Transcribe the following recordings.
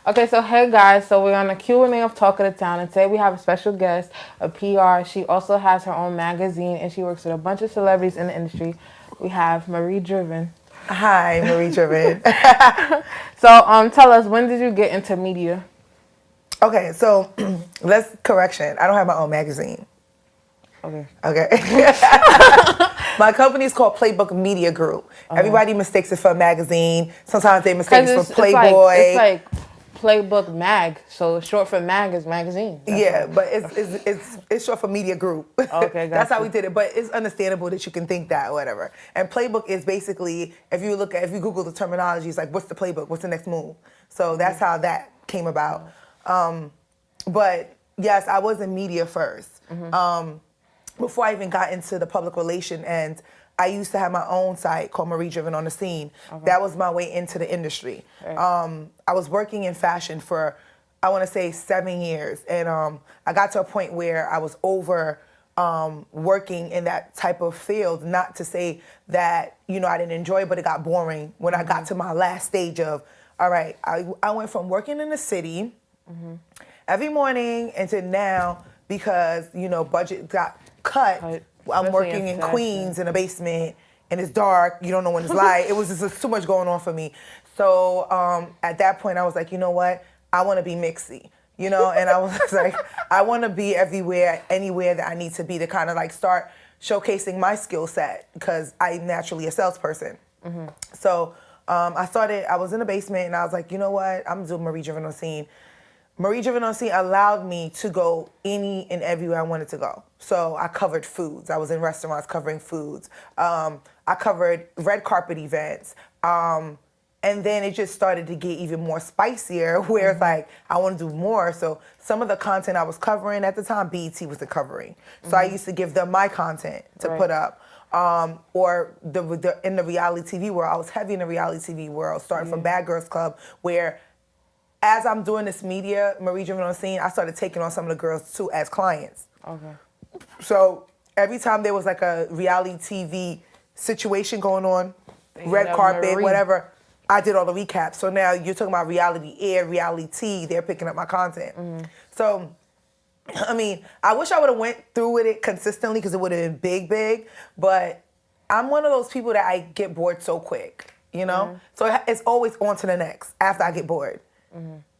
Okay, so hey guys, so we're on the Q&A of Talk of the Town, and today we have a special guest, a PR. She also has her own magazine, and she works with a bunch of celebrities in the industry. We have Marie Driven. Hi, Marie Driven. So, tell us, when did you get into media? Okay, so correction. I don't have my own magazine. Okay. My company is called PlayBook Media Group. Okay. Everybody mistakes it for a magazine. Sometimes they mistake it for Playboy. It's like PlayBook Mag, so short for mag is magazine. But it's short for Media Group. Okay, That's how we did it. But it's understandable that you can think that or whatever. And Playbook is basically, if you Google the terminology, it's like, what's the playbook? What's the next move? So that's how that came about. But yes, I was in media first. Before I even got into the public relation end, I used to have my own site called Marie Driven on the Scene. Okay. That was my way into the industry. Right. I was working in fashion for, I want to say, 7 years. And I got to a point where I was over working in that type of field. Not to say that, I didn't enjoy it, but it got boring when I got to my last stage of, all right, I went from working in the city every morning into now because, budget got cut. I'm working in Queens in a basement and it's dark. You don't know when it's light. It was just too much going on for me. So at that point, I was like, you know what? I want to be mixy, and I was like, I want to be everywhere, anywhere that I need to be to kind of like start showcasing my skill set because I'm naturally a salesperson. So I was in the basement and I was like, you know what? I'm doing Marie Driven on Scene. Marie Driven on Scene allowed me to go any and everywhere I wanted to go. So I covered foods. I was in restaurants covering foods. I covered red carpet events. And then it just started to get even more spicier where it's like, I want to do more. So some of the content I was covering at the time, BET was the covering. So I used to give them my content to put up. Or in the reality TV world, I was heavy in the reality TV world, starting from Bad Girls Club, where as I'm doing this media, Marie Driven on Scene, I started taking on some of the girls too as clients. Okay. So every time there was like a reality TV situation going on, red carpet, whatever, I did all the recaps. So now you're talking about reality air, reality T, they're picking up my content. So, I mean, I wish I would have went through with it consistently because it would have been big, but I'm one of those people that I get bored so quick, So it's always on to the next after I get bored.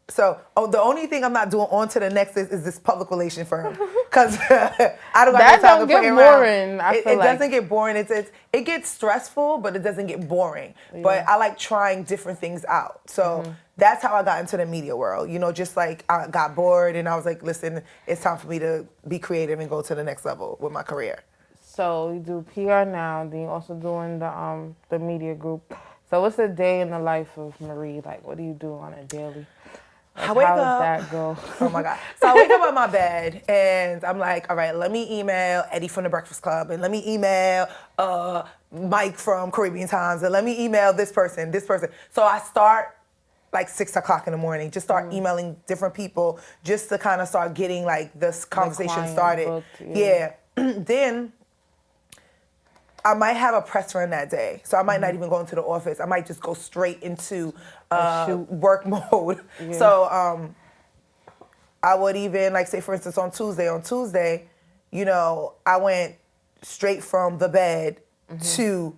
So the only thing I'm not doing on to the next is this public relation firm because I don't got no time to play around. It doesn't get boring. It gets stressful, but it doesn't get boring. Yeah. But I like trying different things out. So that's how I got into the media world. Just like I got bored and I was like, listen, it's time for me to be creative and go to the next level with my career. So you do PR now, then you're also doing the media group. So what's a day in the life of Marie? Like, what do you do on a daily? Like, how does that go? Oh my God. So I wake up on my bed and I'm like, all right, let me email Eddie from the Breakfast Club and let me email Mike from Caribbean Times and let me email this person. So I start like 6 o'clock in the morning, just start emailing different people just to kind of start getting like this conversation started. Booked, Then I might have a press run that day, so I might not even go into the office. I might just go straight into work mode. Yeah. So I would even, like, say, for instance, on Tuesday, I went straight from the bed to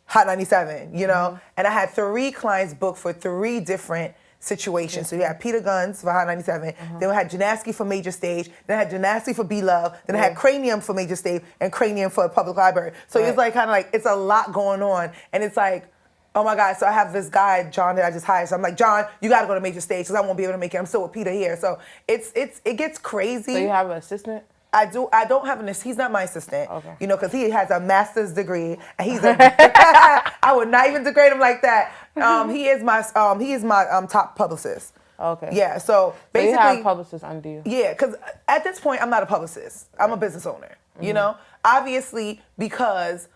Hot 97, and I had 3 clients booked for 3 different situations. So we had Peter Guns for Hot 97, then we had Jennaske for Major Stage, then I had Jennaske for Be Love, then I had Kranium for Major Stage, and Kranium for Public Library. So it's like kind of like, it's a lot going on, and it's like, oh my God, so I have this guy, John, that I just hired. So I'm like, John, you gotta go to Major Stage, because I won't be able to make it. I'm still with Peter here. So it gets crazy. So you have an assistant? I don't have he's not my assistant, because he has a master's degree, and he's I would not even degrade him like that. He is my top publicist. Okay. Yeah, so basically. So you have publicists under you. Yeah, because at this point, I'm not a publicist. I'm a business owner, Obviously, because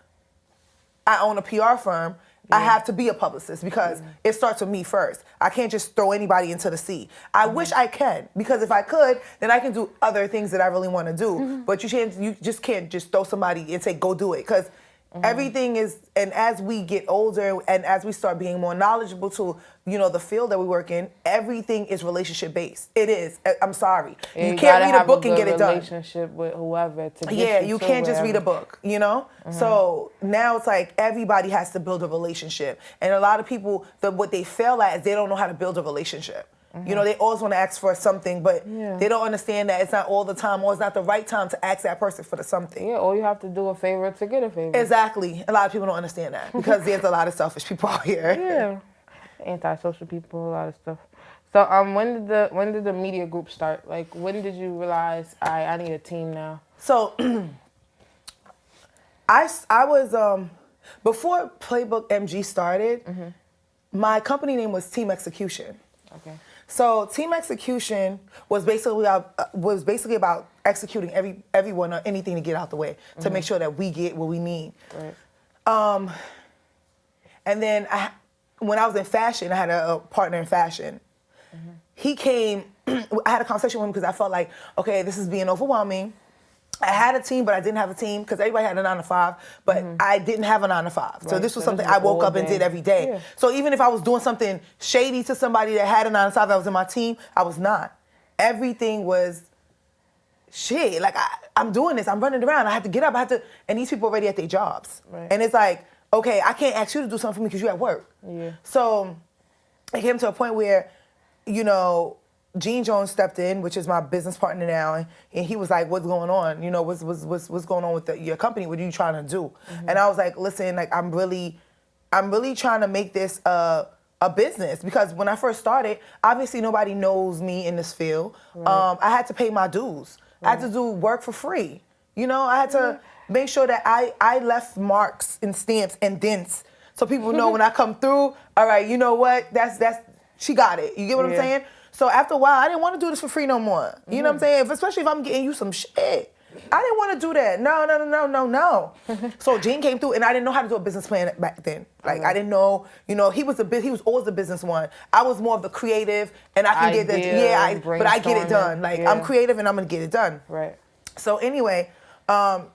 I own a PR firm, I have to be a publicist because it starts with me first. I can't just throw anybody into the sea. I wish I can, because if I could, then I can do other things that I really want to do. But you just can't just throw somebody and say, go do it. Because Everything is, and as we get older and as we start being more knowledgeable to, the field that we work in, everything is relationship based. It is. I'm sorry. Yeah, you can't read a book and get it done. Relationship with whoever to get Yeah, you you to can't just wherever. read a book, So now it's like everybody has to build a relationship. And a lot of people, what they fail at is they don't know how to build a relationship. They always want to ask for something, but they don't understand that it's not all the time or it's not the right time to ask that person for the something. Yeah, or you have to do a favor to get a favor. Exactly. A lot of people don't understand that because there's a lot of selfish people out here. Yeah. Antisocial people, a lot of stuff. So when did the media group start? Like when did you realize I need a team now? So I was before PlayBook MG started, my company name was Team Execution. Okay. So Team Execution was basically about executing everyone or anything to get out the way to make sure that we get what we need. Right. And then when I was in fashion, I had a partner in fashion. He came. I had a conversation with him because I felt like, okay, this is being overwhelming. I had a team, but I didn't have a team because everybody had a 9 to 5, but I didn't have a 9 to 5. So Right. this was So something this I is woke all up and day. did every day. Yeah. So even if I was doing something shady to somebody that had a 9 to 5 that was in my team, I was not. Everything was shit. Like I'm doing this, I'm running around, I have to get up, and these people already at their jobs. Right. And it's like, okay, I can't ask you to do something for me because you're at work. Yeah. So it came to a point where, Gene Jones stepped in, which is my business partner now, and he was like, "What's going on? What's going on with your company? What are you trying to do?" And I was like, "Listen, like I'm really trying to make this a business because when I first started, obviously nobody knows me in this field. Right. I had to pay my dues. I had to do work for free. I had to make sure that I left marks and stamps and dents so people know when I come through. All right, you know what? That's she got it. You get what I'm saying? So after a while, I didn't want to do this for free no more. You know what I'm saying? Especially if I'm getting you some shit. I didn't want to do that. No. So Gene came through, and I didn't know how to do a business plan back then. Like I didn't know. He was always the business one. I was more of the creative, and I can get the but I get it done. Like I'm creative, and I'm gonna get it done. Right. So anyway,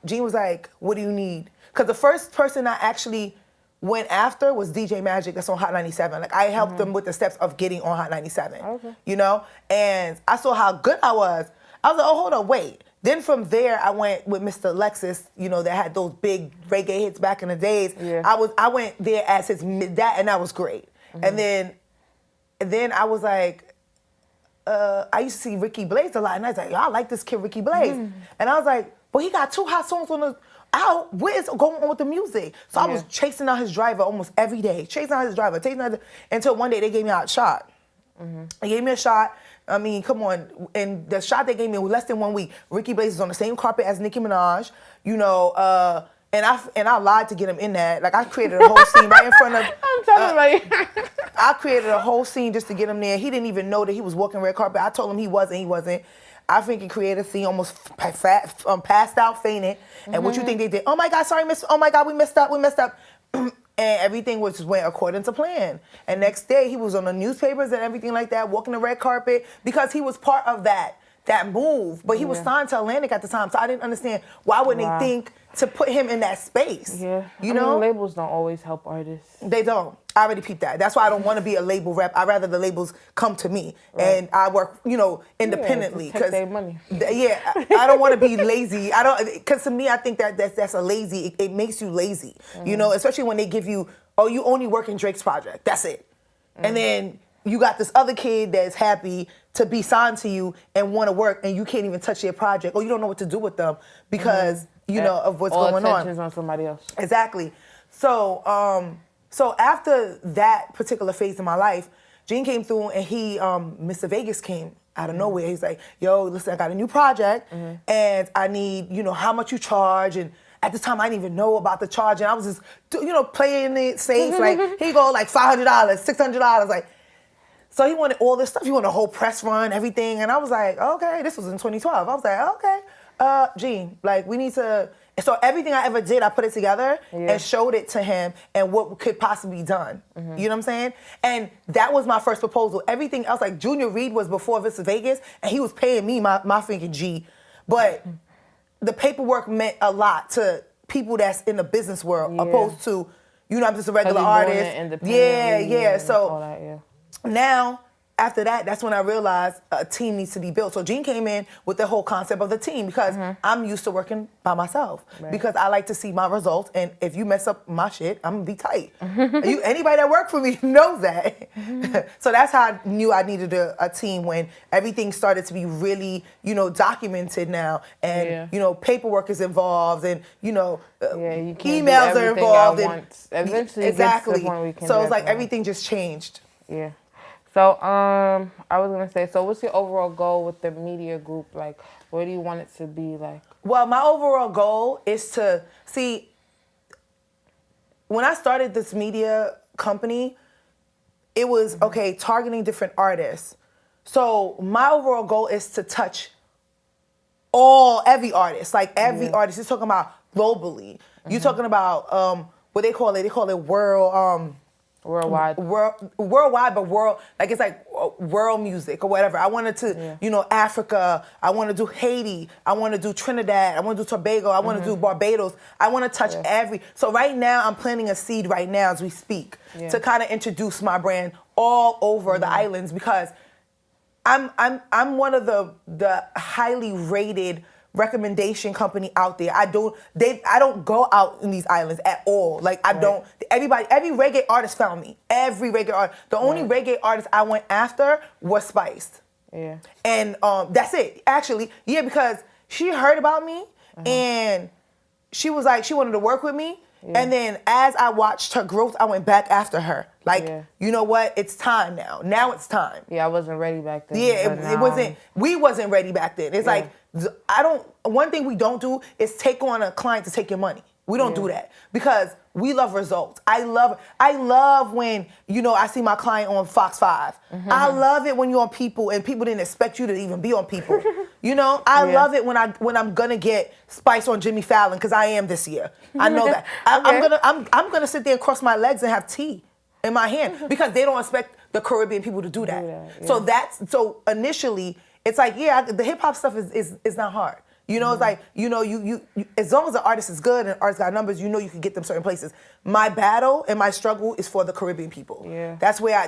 Gene was like, "What do you need?" Because the first person I actually went after was DJ Magic that's on Hot 97. Like I helped them with the steps of getting on Hot 97. Okay. And I saw how good I was. I was like, oh, hold on, wait. Then from there, I went with Mr. Lexus, that had those big reggae hits back in the days. Yeah. I went there as his that, and that was great. And then I was like, I used to see Ricky Blaze a lot, and I was like, yo, I like this kid Ricky Blaze. And I was like, well, he got 2 hot songs out. What is going on with the music? So I was chasing out his driver almost every day, until one day they gave me a shot. They gave me a shot. I mean, come on. And the shot they gave me was less than 1 week. Ricky Blaze is on the same carpet as Nicki Minaj, and I lied to get him in that. Like I created a whole scene right in front of. I'm telling you. I created a whole scene just to get him there. He didn't even know that he was walking red carpet. I told him he wasn't. I freaking created a scene, almost passed out, fainted. And what you think they did? Oh my God, sorry, miss. Oh my God, we messed up. And everything just went according to plan. And next day, he was on the newspapers and everything like that, walking the red carpet, because he was part of that move. But he was signed to Atlantic at the time, so I didn't understand why wouldn't they think to put him in that space. Yeah. You I know? mean, labels don't always help artists. They don't. I already peeped that. That's why I don't want to be a label rep. I'd rather the labels come to me. Right. And I work, independently. Yeah, take their money. Yeah, I don't want to be lazy. Because to me, I think that's a lazy, it makes you lazy. Especially when they give you, oh, you only work in Drake's project. That's it. And then you got this other kid that's happy to be signed to you and want to work, and you can't even touch their project, or you don't know what to do with them because, of what's going on. All attention's on somebody else. Exactly. So, so after that particular phase in my life, Gene came through and Mr. Vegas came out of nowhere. He's like, yo, listen, I got a new project and I need, how much you charge. And at the time, I didn't even know about the charge. And I was just, playing it safe. Like, here you go, like $500, $600. Like, so he wanted all this stuff. He wanted a whole press run, everything. And I was like, okay, this was in 2012. I was like, okay, Gene, like we need to. So everything I ever did, I put it together and showed it to him and what could possibly be done. You know what I'm saying? And that was my first proposal. Everything else, like Junior Reid was before Mr. Vegas, and he was paying me my freaking G. But the paperwork meant a lot to people that's in the business world, Yeah. opposed to, you know, I'm just a regular 'Cause you're doing artist. it independently Yeah. and So all that, yeah. now, after that, that's when I realized a team needs to be built. So Jean came in with the whole concept of the team because I'm used to working by myself because I like to see my results. And if you mess up my shit, I'm gonna be tight. Anybody that worked for me knows that. So that's how I knew I needed a team when everything started to be really, you know, documented now, and you know, paperwork is involved, and you know, You can't emails do are everything involved. at And once. Eventually, exactly. it gets to the point where you can So do it's like everything. everything just changed. Yeah. So, I was gonna say, so what's your overall goal with the media group? Like, where do you want it to be? Like, Well, my overall goal is to see, when I started this media company, it was, okay, targeting different artists. So my overall goal is to touch every artist, like every artist. You're talking about globally. You're talking about what they call it world, worldwide. worldwide, but world, like it's like world music or whatever. I wanted to, you know, Africa. I want to do Haiti. I want to do Trinidad. I want to do Tobago. I want to do Barbados. I want to touch every. So right now, I'm planting a seed right now as we speak to kind of introduce my brand all over the islands, because I'm one of the highly rated recommendation company out there. I don't go out in these islands at all. Like I don't. Every reggae artist found me. Every reggae artist. The only reggae artist I went after was Spice. Yeah. And that's it. Actually, yeah, because she heard about me and she was like, she wanted to work with me. Yeah. And then as I watched her growth, I went back after her. Like, you know what? It's time now. Now it's time. Yeah, I wasn't ready back then. Yeah, it wasn't. We wasn't ready back then. It's like, one thing we don't do is take on a client to take your money. We don't do that because we love results. I love when, you know, I see my client on Fox 5. I love it when you're on People and people didn't expect you to even be on People. You know, I love it when I'm gonna get Spice on Jimmy Fallon, because I am this year. I know that. I'm gonna sit there and cross my legs and have tea in my hand because they don't expect the Caribbean people to do that. So initially it's like, the hip hop stuff is not hard. You know, it's like, you know, you as long as the artist is good and the artist got numbers, you know you can get them certain places. My battle and my struggle is for the Caribbean people. Yeah. That's where I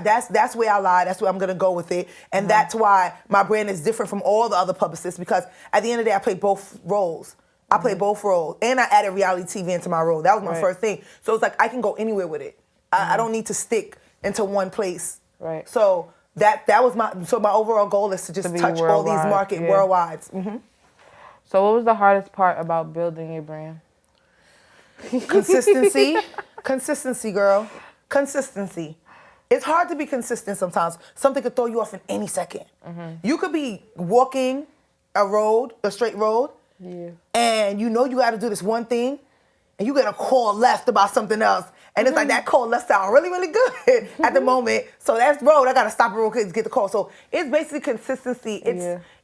lie. That's where I'm gonna go with it. And that's why my brand is different from all the other publicists, because at the end of the day I play both roles. I play both roles. And I added reality TV into my role. That was my first thing. So it's like I can go anywhere with it. I don't need to stick into one place. Right. So that was my overall goal is to just touch all these markets worldwide. So what was the hardest part about building your brand? Consistency. Consistency, girl. Consistency. It's hard to be consistent sometimes. Something could throw you off in any second. You could be walking a straight road, and you know you got to do this one thing, and you get a call left about something else. And it's like that call left sound really, really good at the moment. So that's road. I got to stop real quick to get the call. So it's basically consistency.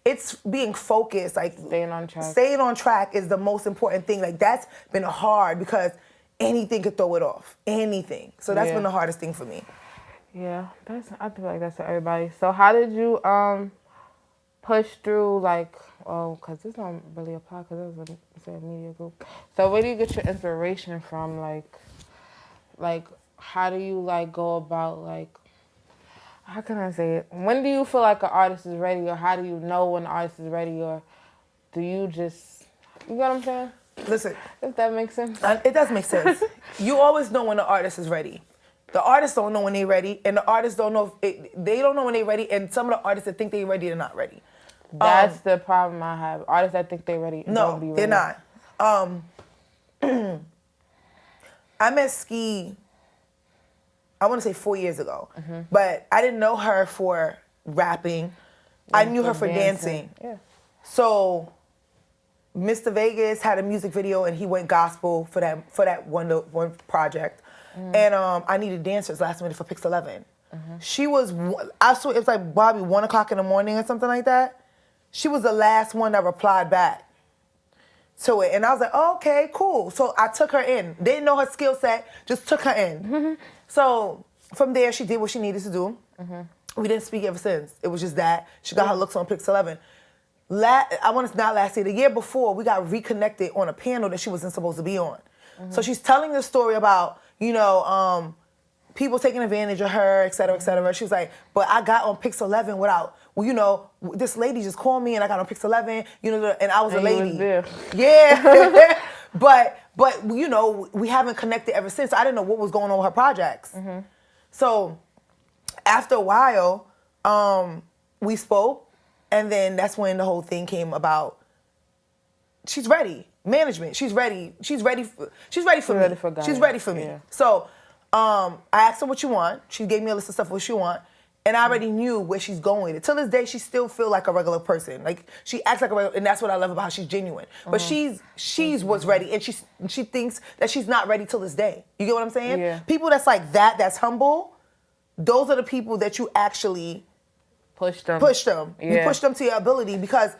It's being focused. Like staying on track. Staying on track is the most important thing. Like that's been hard because anything could throw it off. Anything. So that's been the hardest thing for me. Yeah, I feel like that's for everybody. So how did you push through, like, because this don't really apply because it's a media group. So where do you get your inspiration from? Like how do you like go about, like, how can I say it? When do you feel like an artist is ready, or how do you know when an artist is ready, or do you just, you know what I'm saying? Listen. If that makes sense. It does make sense. You always know when the artist is ready. The artists don't know when they're ready, and the artists don't know they don't know when they're ready, and some of the artists that think they're ready, they're not ready. That's the problem I have. Artists that think they're ready don't be ready. They're not. I met Ski, I want to say 4 years ago, but I didn't know her for rapping. I knew her for dancing. Yeah. So Mr. Vegas had a music video, and he went gospel for that one project. And I needed dancers last minute for Pix 11. She was, I swear, it was like Bobby 1 o'clock in the morning or something like that. She was the last one that replied back to it. And I was like, oh, okay, cool. So I took her in. Didn't know her skill set, just took her in. So from there, she did what she needed to do. We didn't speak ever since. It was just that. She got her looks on Pix 11. I want to not last year, the year before, we got reconnected on a panel that she wasn't supposed to be on. So she's telling the story about, people taking advantage of her, et cetera, et cetera. She was like, but I got on Pix 11 without, this lady just called me and I got on Pix 11, and I was a lady. You was there. Yeah. but we haven't connected ever since. I didn't know what was going on with her projects. So after a while, we spoke, and then that's when the whole thing came about. She's ready. Management. She's ready. She's ready for me. She's ready for me. Yeah. So I asked her what you want. She gave me a list of stuff what she want. And I already knew where she's going. Till this day, she still feel like a regular person. Like, she acts like a regular, and that's what I love about how she's genuine. But she's was ready, and she thinks that she's not ready till this day. You get what I'm saying? Yeah. People that's like that, that's humble, those are the people that you actually push them. Yeah. You push them to your ability, because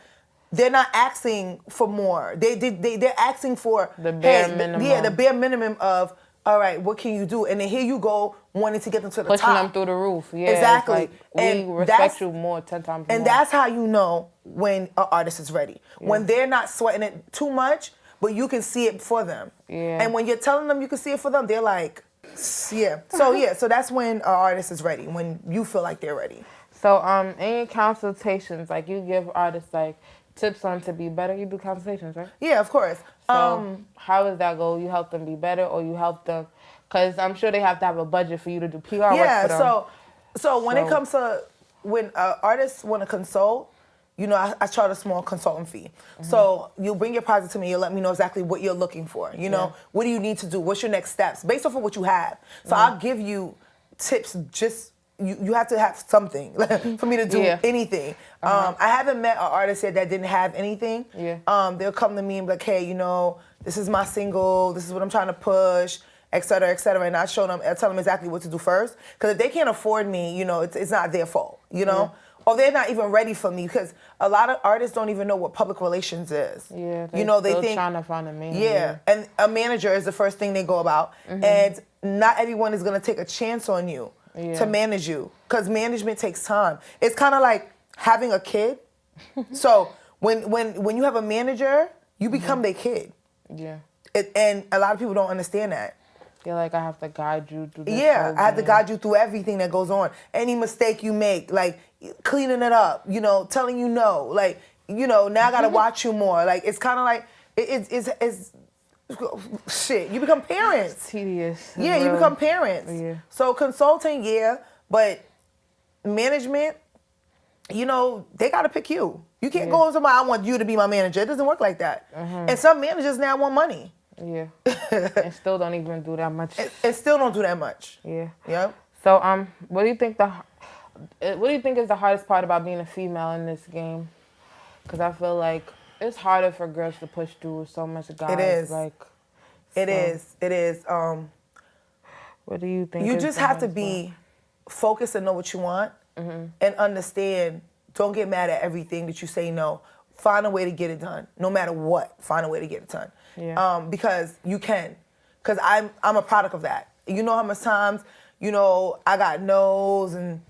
they're not asking for more. They're asking for the bare minimum. Yeah, the bare minimum of, all right, what can you do? And then here you go, wanting to get them to the Pushing top. them through the roof. Yeah, exactly. Like, we respect you more, 10 times more. And that's how you know when an artist is ready. Yeah. When they're not sweating it too much, but you can see it for them. Yeah. And when you're telling them you can see it for them, they're like, yeah. So that's when an artist is ready, when you feel like they're ready. So in your consultations, like, you give artists like tips on to be better. You do consultations, right? Yeah, of course. So how does that go? You help them be better, or you help them, because I'm sure they have to have a budget for you to do PR work for them. So when it comes to, when artists want to consult, I charge a small consultant fee. So you bring your project to me, you let me know exactly what you're looking for. What do you need to do? What's your next steps? Based off of what you have. So I'll give you tips. Just you have to have something for me to do anything. I haven't met an artist yet that didn't have anything. Yeah. They'll come to me and be like, hey, this is my single, this is what I'm trying to push, et cetera, et cetera. And I tell them exactly what to do first. Because if they can't afford me, it's not their fault, Yeah. Or they're not even ready for me, because a lot of artists don't even know what public relations is. Yeah, they think trying to find a manager. Yeah, and a manager is the first thing they go about. And not everyone is going to take a chance on you to manage you, because management takes time. It's kind of like having a kid. So when you have a manager, you become their kid. Yeah. And a lot of people don't understand that. You're like, I have to guide you through this. Yeah, I have to guide you through everything that goes on. Any mistake you make, like cleaning it up, telling you no, like, now I gotta watch you more. Like, it's kind of like, it's shit. You become parents. It's tedious. Yeah, you become parents. Yeah. So consulting, but management, they gotta pick you. You can't go to somebody, I want you to be my manager. It doesn't work like that. And some managers now want money. Yeah. And still don't even do that much. And still don't do that much. Yeah. Yep. So what do you think is the hardest part about being a female in this game? Because I feel like it's harder for girls to push through with so much guys. It is. It is. What do you think? You just have to be focused and know what you want, and understand. Don't get mad at everything that you say no. Find a way to get it done. No matter what, find a way to get it done. Yeah. Because you can. Because I'm a product of that. You know how much times, I got no's and,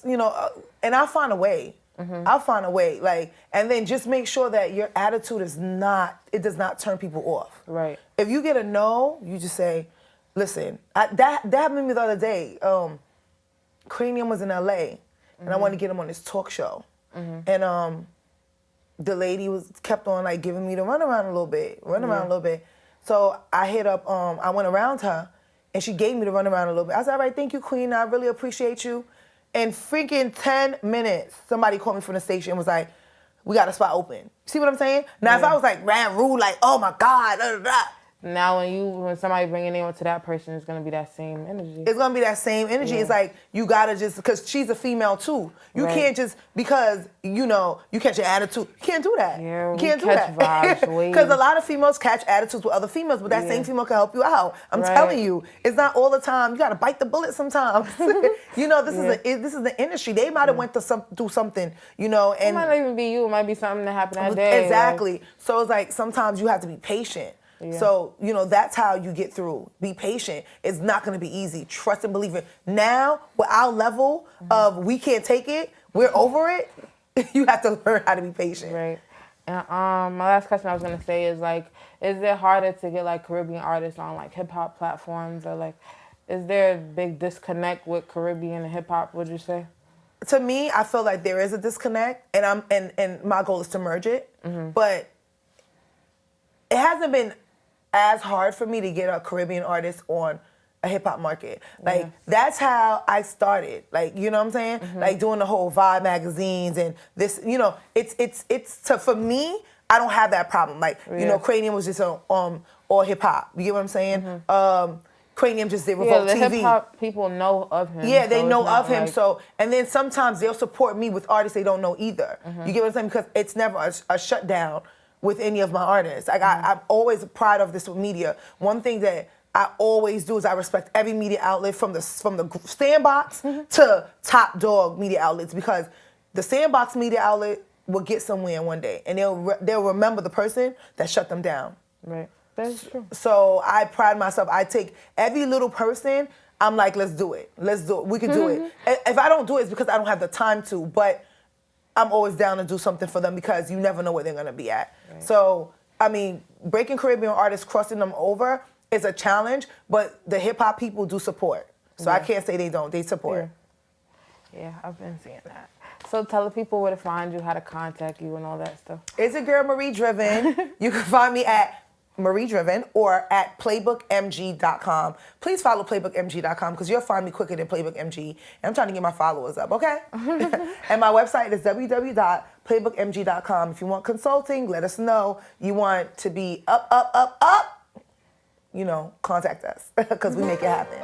and I'll find a way. I'll find a way. Like, and then just make sure that your attitude does not turn people off. Right. If you get a no, you just say, listen, that happened to me the other day. Kranium was in LA, and I wanted to get him on this talk show. And the lady kept on like giving me the runaround a little bit. So I hit up, I went around her, and she gave me the runaround a little bit. I said, all right, thank you, Queen. I really appreciate you. In freaking 10 minutes, somebody called me from the station and was like, we got a spot open. See what I'm saying? Now, if I was like ran rude, like, oh my God, blah, blah, blah. Now when somebody bring a name to that person, it's going to be that same energy. It's going to be that same energy. Yeah. It's like, you got to just, because she's a female too. You can't just, because, you catch an attitude. You can't do that. Yeah, you can't do that. Because a lot of females catch attitudes with other females, but that same female can help you out. I'm telling you, it's not all the time. You got to bite the bullet sometimes. This is the industry. They might have went to do something, and it might not even be you. It might be something that happened that day. Exactly. Like, so it's like, sometimes you have to be patient. Yeah. So, that's how you get through. Be patient. It's not going to be easy. Trust and believe it. Now, with our level of we can't take it, we're over it, you have to learn how to be patient. Right. And my last question I was gonna say is like, is it harder to get like Caribbean artists on like hip hop platforms, or like, is there a big disconnect with Caribbean and hip hop? Would you say? To me, I feel like there is a disconnect, and my goal is to merge it. But it hasn't been as hard for me to get a Caribbean artist on a hip hop market. Like that's how I started. Like, you know what I'm saying? Like doing the whole Vibe magazines and this, you know, for me, I don't have that problem. Like, you know, Kranium was just on all hip hop. You get what I'm saying? Kranium just did Revolt the TV. hip hop people know of him. Yeah, they so know it's not of him. like- So, and then sometimes they'll support me with artists they don't know either. You get what I'm saying? Because it's never a shutdown with any of my artists. Like I'm always proud of this with media. One thing that I always do is I respect every media outlet from the sandbox to top dog media outlets, because the sandbox media outlet will get somewhere one day, and they'll remember the person that shut them down. Right. That's true. So I pride myself. I take every little person. I'm like, let's do it. Let's do it. We can do it. If I don't do it, it's because I don't have the time to. But I'm always down to do something for them, because you never know where they're gonna be at. Right. So I mean, breaking Caribbean artists, crossing them over is a challenge. But the hip hop people do support. So I can't say they don't. They support. Yeah, I've been seeing that. So tell the people where to find you, how to contact you, and all that stuff. It's your girl Marie Driven. You can find me at Marie Driven or at playbookmg.com. Please follow playbookmg.com, because you'll find me quicker than playbookmg. And I'm trying to get my followers up, okay? And my website is www.playbookmg.com. If you want consulting, let us know. You want to be up, you know, contact us, because we make it happen.